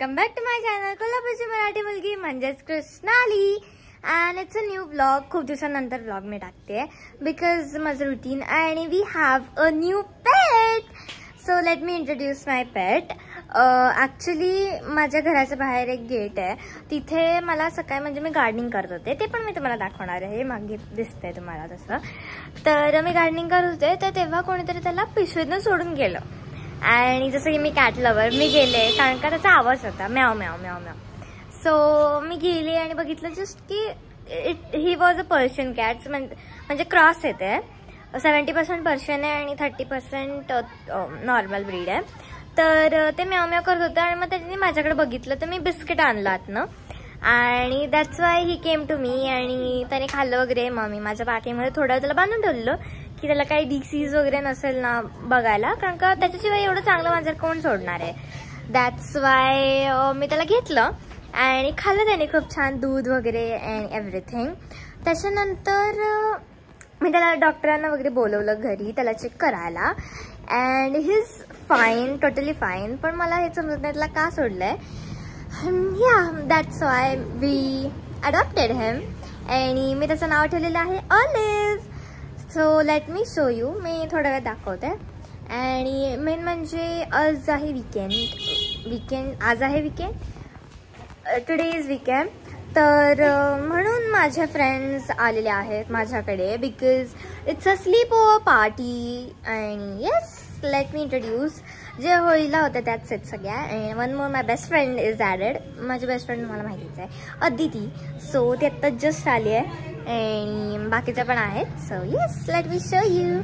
Welcome back to my channel कोल्हापूरची मराठी मुलगी म्हणजेच Krishnali. And it's a new blog. खूप दिवसानंतर ब्लॉग मी टाकते बिकॉज माझं रुटीन आणि we have a new pet. So let me introduce my pet. Actually माझ्या घराच्या बाहेर एक गेट आहे, तिथे मला सकाळी म्हणजे मी गार्डनिंग करत होते, ते पण मी तुम्हाला दाखवणार आहे. मागे दिसतंय तुम्हाला तसं. तर मी गार्डनिंग करत होते तर तेव्हा कोणीतरी त्याला पिशवीतनं सोडून गेलं. आणि जसं की मी कॅट लवर मी गेले कारण का त्याचा आवाज होता म्याव म्याव म्याव म्याव. सो मी गेले आणि बघितलं जस्ट की he was a Persian cats, म्हणजे क्रॉस येते. 70% पर्शियन आहे आणि 30% नॉर्मल ब्रीड आहे. तर ते म्याव म्याव करत होतं आणि मग त्याने माझ्याकडे बघितलं तर मी बिस्किट आणलं आतनं आणि that's why he came to me. आणि त्याने खाल्लं वगैरे. मग मी माझ्या पाठीमध्ये थोडं त्याला बांधून ठेवलं की त्याला काही डिसीज वगैरे नसेल ना बघायला, कारण का त्याच्याशिवाय एवढं चांगलं मांजर कोण सोडणार आहे. दॅट्स वाय मी त्याला घेतलं आणि खाल्लं त्याने खूप छान, दूध वगैरे अँड एव्हरीथिंग. त्याच्यानंतर मी त्याला डॉक्टरांना वगैरे बोलवलं घरी त्याला चेक करायला and he is fine, totally fine. पण मला हे समजत नाही त्याला का सोडलंय. Yeah that's why we adopted him आणि मी त्याचं नाव ठेवलेलं आहे Olive. So let me show you. मी थोड्या वेळ दाखवते. आणि मेन म्हणजे आज आहे वीकेंड आज आहे वीकेंड, टुडे इज वीकेंड. तर म्हणून माझ्या फ्रेंड्स आलेले आहेत माझ्याकडे because it's a slip over party. आणि येस लेट मी इंट्रोड्यूस. जे होळीला होतं त्याच आहेत सगळ्या. आणि one more my best friend is added. माझी बेस्ट फ्रेंड मला माहितीच आहे, अदिती. सो ती आत्ता जस्ट आली आहे आणि बाकीच्या पण आहेत. So yes late me show you.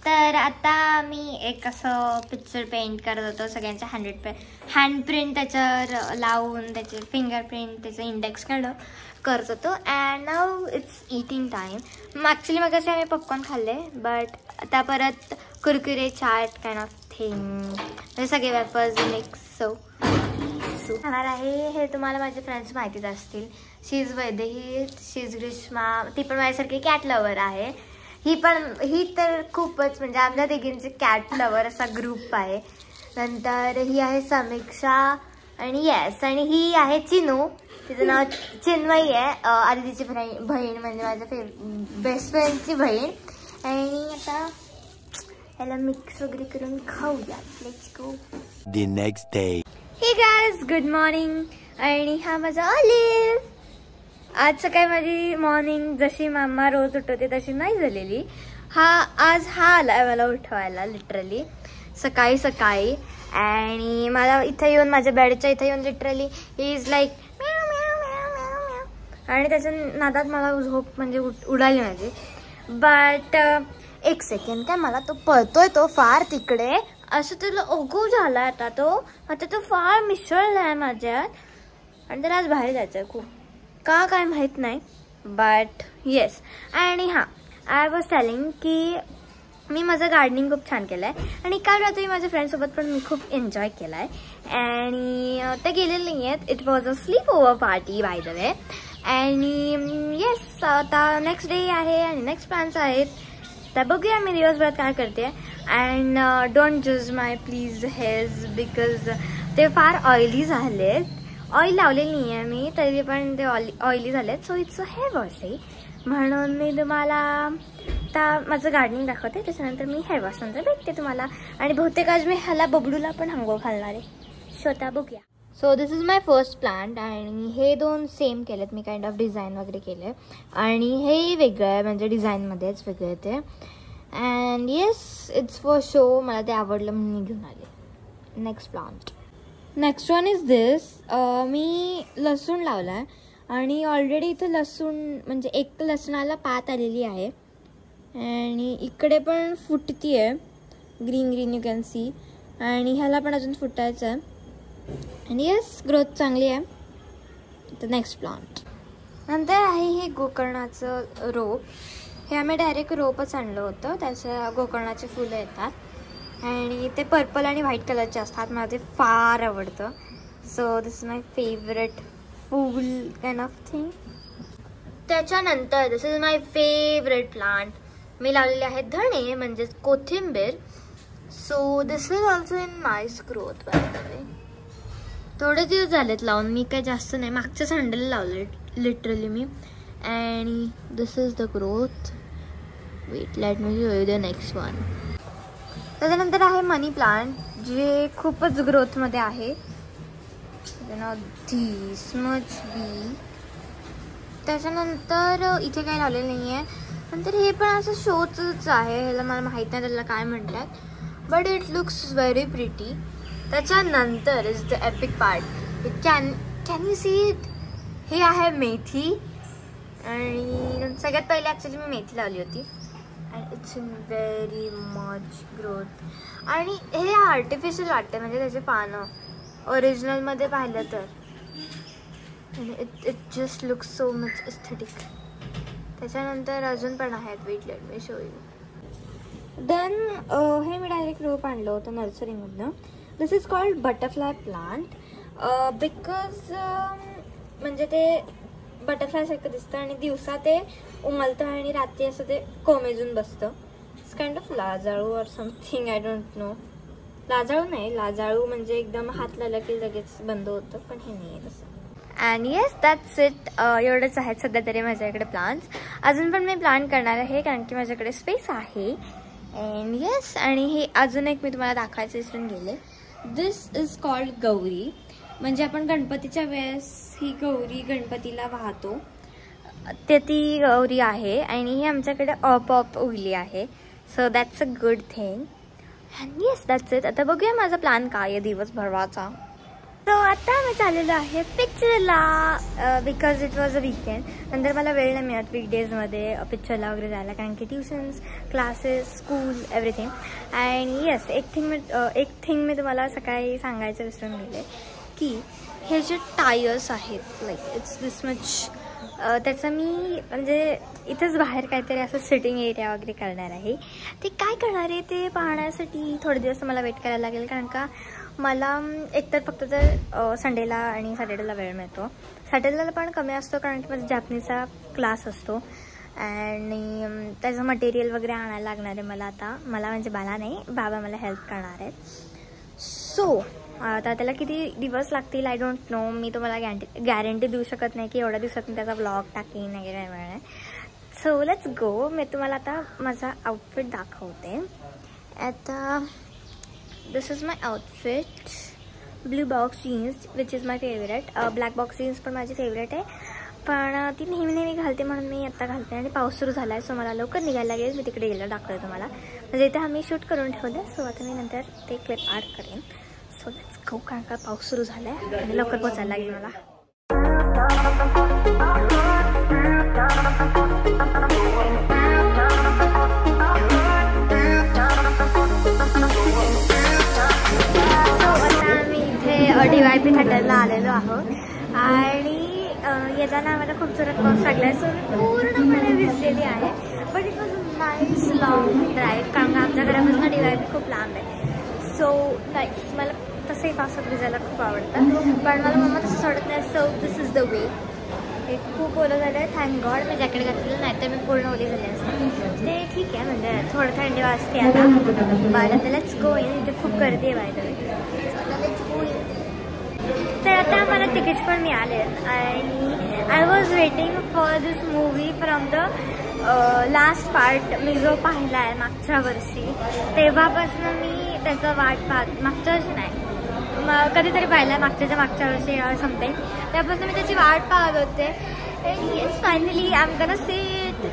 तर आता मी एक असं पिक्चर पेंट करत होतो, सगळ्यांच्या हँडप्रिंट त्याच्यावर लावून त्याचे फिंगरप्रिंट त्याचं इंडेक्स करत होतो. And now it's eating time. Actually मग असे आम्ही पॉपकॉर्न खाल्ले बट आता परत Kurkure chaat kind of thing, हे सगळे वेफर्स मिक्स. सो खाणार आहे. हे तुम्हाला माझे फ्रेंड्स माहितीच असतील. She is Vaidehi, she is Grishma, ती पण माझ्यासारखी कॅट लवर आहे. ही तर खूपच म्हणजे आमच्या तिघींचे कॅट लवर असा ग्रुप आहे. नंतर ही आहे समीक्षा आणि येस, आणि ही आहे चिनू, तिचं नाव चिन्मयी आहे, आदितीची बहीण म्हणजे माझ्या बेस्ट फ्रेंडची बहीण. आणि आता याला मिक्स वगैरे करून खाऊया. Let's go. The next day. Hey guys good morning. आणि हा माझा ऑलिव्ह. आज सकाळी माझी मॉर्निंग जशी मामा रोज उठवते तशी नाही झालेली. आज हा आलाय मला उठवायला लिटरली सकाळी सकाळी. आणि मला इथे येऊन माझ्या बेडच्या इथे येऊन लिटरली ही इज लाईक आणि त्याच्या नादात मला झोप म्हणजे उडाली माझी. बट एक सेकंड, काय मला तो पळतोय तो फार तिकडे, असं तुला ओगू झाला आता तो फार मिसळलाय माझ्यात आणि त्याला आज बाहेर जायचं खूप, का काय माहीत नाही. But yes. आणि हां, आय वॉज टेलिंग की मी माझं गार्डनिंग खूप छान केलं आहे आणि काल रात्री माझ्या फ्रेंडसोबत पण मी खूप एन्जॉय केला आहे. आणि ते गेलेले नाही आहेत. It was a slip over party bye the वे. आणि येस आता नेक्स्ट डे आहे आणि नेक्स्ट प्लॅन्स आहेत. तर बघूया मी दिवसभरात काय करते. अँड डोंट जज माय प्लीज हेअर्स बिकॉज ते फार ऑइली झालेत. ऑइल लावलेली नाही आहे मी तरी पण ते ऑइली झालेत. So it's a hair wash day म्हणून मी तुम्हाला आता माझं गार्डनिंग दाखवते. त्याच्यानंतर मी हेअर वॉश नंतर भेटते तुम्हाला. आणि बहुतेक आज मी ह्याला बबडूला पण आंघोळ घालणार आहे. स्वतः बघूया. So this is my first plant आणि हे दोन सेम केलेत मी, काइंड ऑफ डिझाईन वगैरे केले. आणि हे वेगळं आहे म्हणजे डिझाईनमध्येच वेगळं आहे ते. And yes it's for show. मला ते आवडलं म्हणून मी घेऊन आले. Next plant. Next one is this. मी लसूण लावला आहे आणि ऑलरेडी इथे लसूण म्हणजे एक लसणाला पात आलेली आहे. आणि इकडे पण फुटती आहे, green green you can see. आणि ह्याला पण अजून फुटायचं आहे. आणि येस, ग्रोथ चांगली आहे. The next plant. नंतर आहे हे गोकर्णाचं रोप. हे आम्ही डायरेक्ट रोपच आणलं होतं. त्याच्या गोकर्णाची फुलं येतात आणि ते पर्पल आणि व्हाईट कलरचे असतात. मला ते फार आवडतं. So this is my favourite phool kind of thing. त्याच्यानंतर this is my favourite plant. मी लावलेले आहेत धणे म्हणजेच कोथिंबीर. So this is also in nice growth by the way. थोडे दिवस झालेत लावून, मी काय जास्त नाही. मागच्या संडेला लावले लिटरली मी. आणि this is the growth. Wait, let me show you the next one. त्याच्यानंतर आहे मनी प्लांट, जे खूपच ग्रोथमध्ये आहे. This much be. त्याच्यानंतर इथे काही लावलेलं नाही आहे. नंतर हे पण असं शोचंच आहे. ह्याला मला माहीत नाही त्याला काय म्हणतात, but it looks very pretty. त्याच्यानंतर is the epic part. Can you see it? हे आहे मेथी. आणि सगळ्यात पहिले ॲक्च्युली मी मेथी लावली होती. And it's in very much growth. आणि हे आर्टिफिशियल वाटते, म्हणजे त्याचे पानं ओरिजिनलमध्ये पाहिलं तर. It just looks so much aesthetic. त्याच्यानंतर अजून पण आहेत. Wait, let me show you. Then हे मी डायरेक्ट रोप आणलं होतं नर्सरीमधनं. This is called butterfly plant. Because म्हणजे ते बटरफ्लायसारखं दिसतं आणि दिवसा ते उमलतं आणि रात्री असं ते कोमेजून बसतं. इट्स काइंड ऑफ लाजाळू और समथिंग, आय डोंट नो. लाजाळू नाही, लाजाळू म्हणजे एकदम हात लावला की लगेच बंद होतं, पण हे नाही आहे तसं. And yes, that's it. एवढंच आहेत सध्या तरी माझ्याकडे प्लांट्स. अजून पण मी प्लांट करणार आहे कारण की माझ्याकडे स्पेस आहे. अँड येस, आणि हे अजून एक मी तुम्हाला दाखवायचं विसरून गेले. दिस इज कॉल्ड गौरी. म्हणजे आपण गणपतीच्या वेळेस ही गौरी गणपतीला वाहतो, ते ती गौरी आहे. आणि ही आमच्याकडे ऑप उगली आहे. So that's a good thing. And yes, that's it. आता बघूया माझा प्लॅन काय आहे दिवसभराचा. सो आता मी चाललेलो आहे पिक्चरला, because it was a weekend. नंतर मला वेळ नाही मिळत वीकडेजमध्ये पिक्चरला वगैरे जायला, कारण की ट्युशन्स, क्लासेस, स्कूल, एव्हरीथिंग. आणि येस, एक थिंग मी तुम्हाला सकाळी सांगायचं विसरून गेले की हे जे टायर्स आहेत, लाईक इट्स दिस मच, त्याचं मी म्हणजे इथंच बाहेर काहीतरी असं सिटिंग एरिया वगैरे करणार आहे. ते काय करणार आहे ते पाहण्यासाठी थोडे दिवस मला वेट करायला लागेल, कारण का मला एकतर फक्त तर संडेला आणि सॅटर्डेला वेळ मिळतो. सॅटर्डेला पण कमी असतो कारण की माझा जॅपनीजचा क्लास असतो आणि त्याचं मटेरियल वगैरे आणायला लागणार आहे मला. आता मला म्हणजे मला नाही, बाबा मला हेल्प करणार आहेत. सो आता त्याला किती दिवस लागतील आय डोंट नो. मी तुम्हाला गॅरंटी देऊ शकत नाही की एवढ्या दिवसात मी त्याचा ब्लॉग टाकीन वगैरे वगैरे. So let's go. मी तुम्हाला आता माझा आउटफिट दाखवते. आता this is my outfit. Blue box jeans which is my favourite. Black box jeans पण माझी फेवरेट आहे, पण ती नेहमी घालते म्हणून मी आत्ता घालते. आणि पाऊस सुरू झाला आहे, सो मला लवकर निघायला लागेल. मी तिकडे गेलं दाखवते तुम्हाला. म्हणजे इथे आम्ही शूट करून ठेवलं. सो आता मी नंतर ते क्लिप ॲड करेन. सो लेट्स गो, कारण का पाऊस सुरू झाला आहे आणि लवकर पोचायला लागेल मला. DYP थिएटरला आलेलो आहोत आणि येताना आम्हाला खूप जोरात पाऊस लागला आहे. सो मी पूर्णपणे भिजलेली आहे. But it was a nice long drive, कारण आमच्या घरापासून DYP खूप लांब आहे. So nice. मला तसंही पावसात भिजायला खूप आवडतं, पण मला मम्मा तसं सोडत नाही. So this is the way. हे खूप ओलं झालं आहे. थँक गॉड मी जॅकेट घातलेलं नाही तर मी पूर्ण ओली झाली असते. ते ठीक आहे, म्हणजे थोडं थंडी वाजते आता. बरं, लेट्स गो इन. इथे खूप गर्दी आहे by the way. Let's go in. तर आता मला तिकीट्स पण मिळाले आहेत आणि I was waiting for this movie from the last part. मी जो पाहिला आहे मागच्या वर्षी, तेव्हापासून मी त्याचं वाट पाहत, मागच्या वर्षी नाही कधीतरी पाहिला, मागच्या वर्षी समथिंग, त्यापासून मी त्याची वाट पाहत होते. Yes, finally I am gonna see it.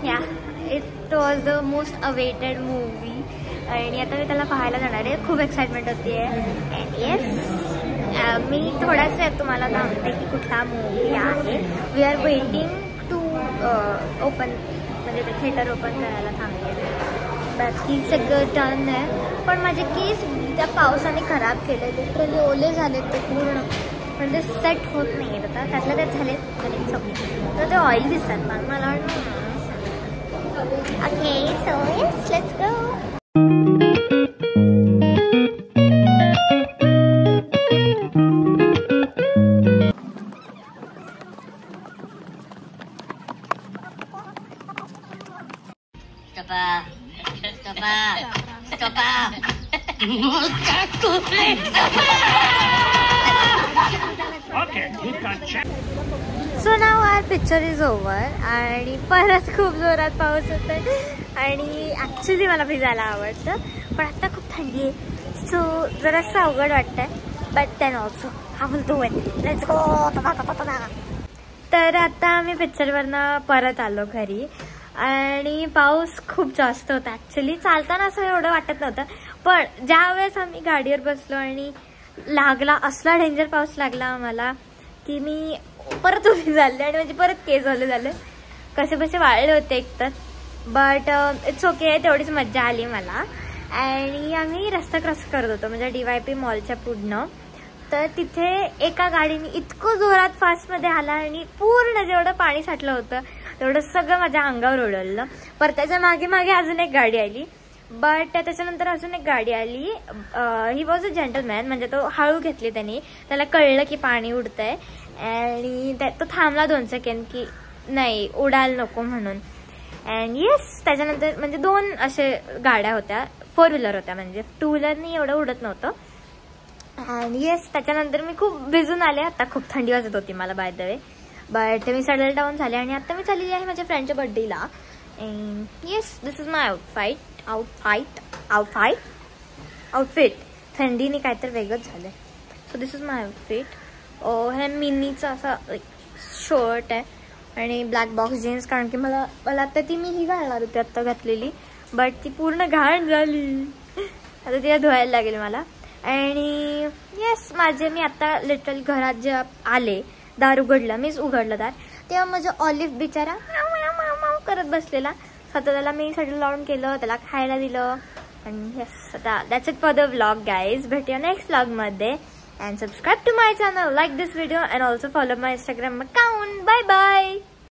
Yeah, it was the most awaited movie आणि आता मी त्याला पाहायला जाणार आहे. खूप एक्साइटमेंट होती आहे. अँड येस, मी थोड्याच वेळात तुम्हाला सांगते की कुठला मूवी आहे. We are waiting to open म्हणजे ते थिएटर ओपन करायला थांबलेले. बाकी सगळं डन आहे. पण माझे केस त्या पावसाने खराब केले, लिटरली ओले झालेत ते पूर्ण, म्हणजे सेट होत नाही आहेत आता. त्यातल्या त्यात झालेत आणि सगळे तर ते ऑइल दिसतात पण मला. Okay so yes let's go. So now our picture is over आणि परत खूप जोरात पाऊस होतोय आणि ॲक्च्युली मला भिजायला आवडतं पण आता खूप थंडी आहे. सो जरासं अवघड वाटतंय but then also I will do it. Let's go. तर आता आम्ही पिक्चरवरनं परत आलो घरी आणि पाऊस खूप जास्त होता. ॲक्च्युली चालताना असं एवढं वाटत नव्हतं पण ज्या वेळेस आम्ही गाडीवर बसलो आणि लागला असला डेंजर पाऊस लागला आम्हाला की मी परत उभी झाले आणि म्हणजे परत केस झाले कसे बसे वाळले होते एकतर. बट इट्स ओके, तेवढीच मज्जा आली मला. आणि आम्ही रस्ता क्रॉस करत होतो म्हणजे DYP मॉलच्या पुढनं. तर तिथे एका गाडीने इतकं जोरात फास्टमध्ये आला आणि पूर्ण जेवढं पाणी साठलं होतं तेवढं सगळं माझ्या अंगावर उडवलं. पर त्याच्या मागे मागे अजून एक गाडी आली. बट त्याच्यानंतर अजून एक गाडी आली. ही वॉज अ जेंटलमॅन, म्हणजे तो हळू घेतली त्यांनी. त्याला कळलं की पाणी उडतंय आणि तो थांबला 2 सेकंड की नाही उडायला नको म्हणून. अँड येस त्याच्यानंतर म्हणजे 2 असे गाड्या होत्या, 4 व्हीलर होत्या, म्हणजे 2 व्हीलरनी एवढं उडत नव्हतं. अँड येस त्याच्यानंतर मी खूप भिजून आले. आता खूप थंडी वाजत होती मला बाय द वे. बट मी सेटल डाऊन झाले आणि आता मी चाललेली आहे माझ्या फ्रेंडच्या बर्थडेला. Yes this is my outfit. थंडीने काहीतरी वेगळंच झालं. So this is my outfit. हे मिनीचा असा शर्ट आहे आणि ब्लॅक बॉक्स जीन्स, कारण की मला आता ती मी ही घालणार होती आत्ता घातलेली बट ती पूर्ण घाण झाली. आता तिला धुवायला लागेल मला. आणि येस मी आता लिटरली घरात जेव्हा आले दार उघडलं, मीच उघडलं दार, तेव्हा माझा ऑलिव्ह बिचारा करत बसलेला. स्वतः त्याला मी सेटल लावून केलं, त्याला खायला दिलं. आणि येस आता that's it for the vlog guys. भेटूया next व्लॉगमध्ये. And subscribe to my channel, like this video and also follow my Instagram account. Bye bye.